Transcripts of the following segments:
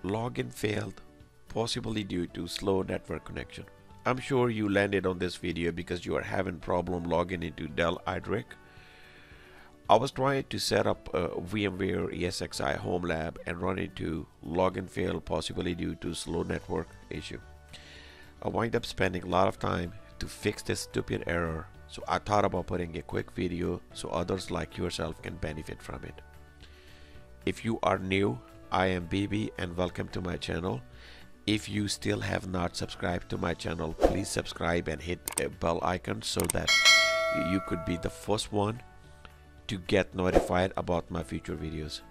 Login failed, possibly due to slow network connection. I'm sure you landed on this video because you are having problem logging into Dell iDRAC. I was trying to set up a VMware Esxi home lab and run into login fail, possibly due to slow network issue. I wind up spending a lot of time to fix this stupid error, so I thought about putting a quick video so others like yourself can benefit from it. If you are new, I am Bibi and welcome to my channel. If you still have not subscribed to my channel, please subscribe and hit a bell icon so that you could be the first one to get notified about my future videos.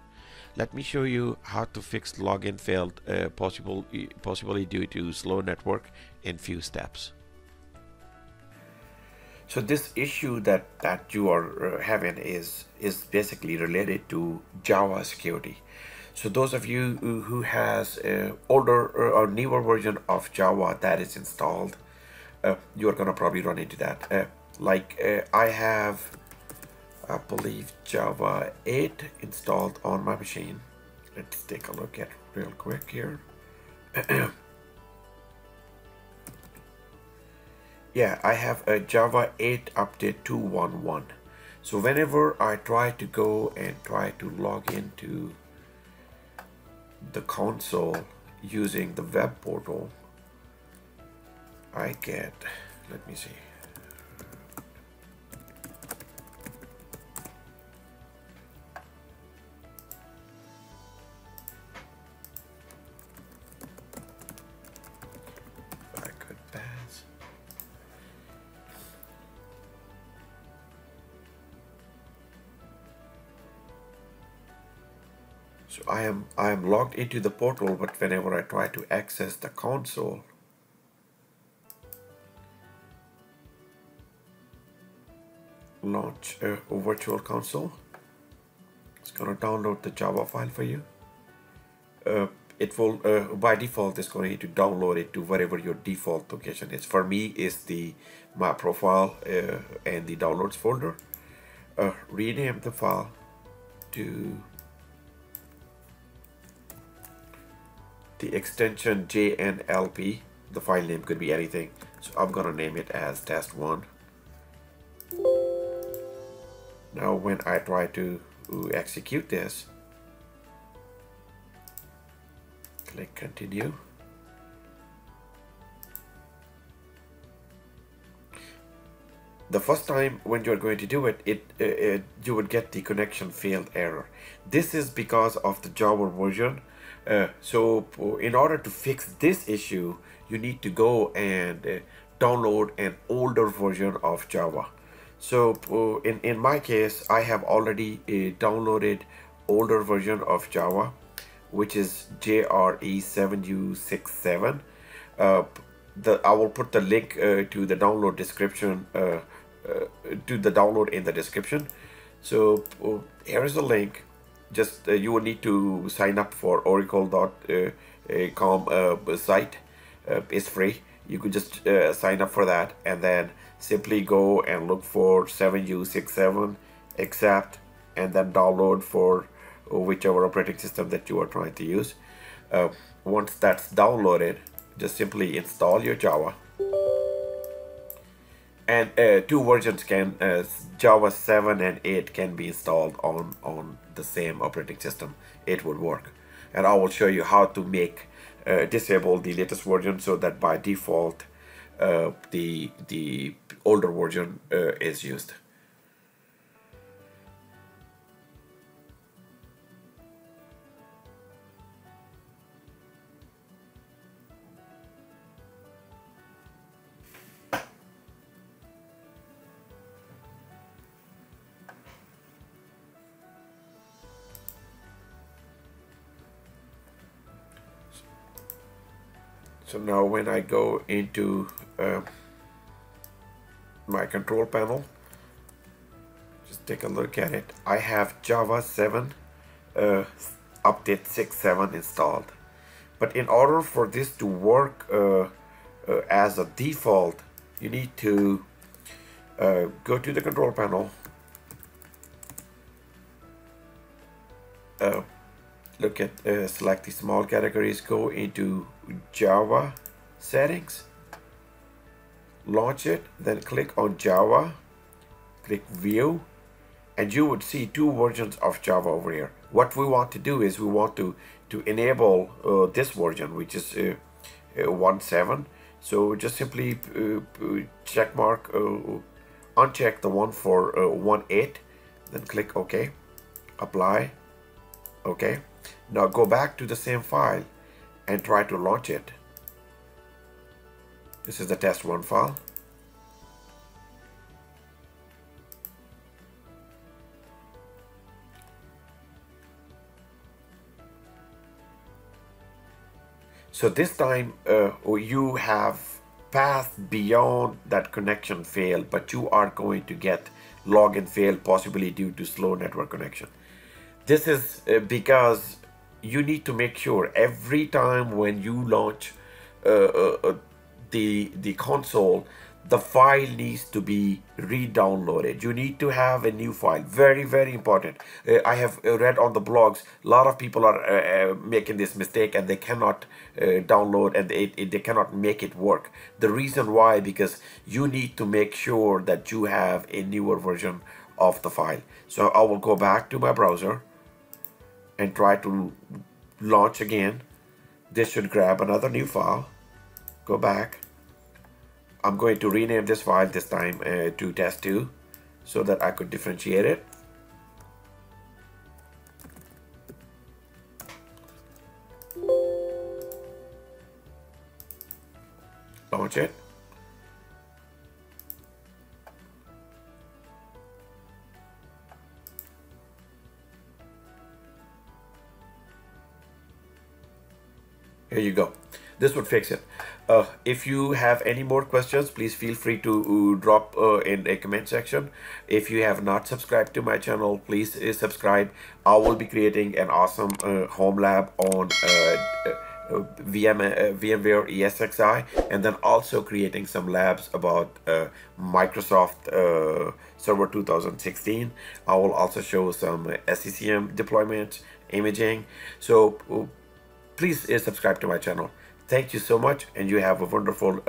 Let me show you how to fix login failed, possibly due to slow network in few steps. So this issue that you are having is basically related to Java security. So those of you who has older or newer version of Java that is installed, you are gonna probably run into that. I have, I believe, Java 8 installed on my machine. Let's take a look at it real quick here. Yeah, I have a Java 8 update 2.1.1. So whenever I try to go and try to log into the console using the web portal, I get, let me see. If I could pass. So I am logged into the portal, but whenever I try to access the console, launch a virtual console, it's gonna download the Java file for you. It will by default is going to download it to wherever your default location is. For me is my profile and the downloads folder. Rename the file to the extension JNLP. The file name could be anything, so I'm gonna name it as test1. Now when I try to execute this, click continue. The first time when you're going to do it, you would get the connection failed error. This is because of the Java version. So in order to fix this issue, you need to go and download an older version of Java. So in my case, I have already downloaded older version of Java, which is JRE7U67. I will put the link to the download description, to the download in the description. So here is the link. Just you will need to sign up for oracle.com site. It's free. You could just sign up for that and then simply go and look for 7U67, accept, and then download for whichever operating system that you are trying to use. Once that's downloaded, just simply install your Java. And two versions can, Java 7 and 8 can be installed on the same operating system. It would work. And I will show you how to make disable the latest version so that by default the older version is used. So now when I go into my control panel, just take a look at it. I have Java 7 update 6.7 installed. But in order for this to work as a default, you need to go to the control panel, look at select the small categories, go into Java settings, launch it, then click on Java, click view, and you would see two versions of Java over here. What we want to do is we want to enable this version, which is 1.7. So just simply check mark, uncheck the one for 1.8, then click OK, apply, OK. Now go back to the same file and try to launch it. This is the test1 file. So this time you have passed beyond that connection fail, but you are going to get login fail, possibly due to slow network connection. This is because you need to make sure every time when you launch the console, the file needs to be re-downloaded. You need to have a new file. Very, very important. I have read on the blogs, a lot of people are making this mistake and they cannot download, and they cannot make it work. The reason why, because you need to make sure that you have a newer version of the file. So I will go back to my browser and try to launch again. This should grab another new file. Go back. I'm going to rename this file this time to test2 so that I could differentiate it. Launch it. Here you go. This would fix it. If you have any more questions, please feel free to drop in a comment section. If you have not subscribed to my channel, please subscribe. I will be creating an awesome home lab on VMware Esxi, and then also creating some labs about Microsoft Server 2016. I will also show some SCCM deployments, imaging. So please subscribe to my channel. Thank you so much, and you have a wonderful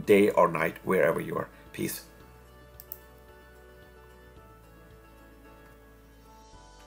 day or night wherever you are. Peace.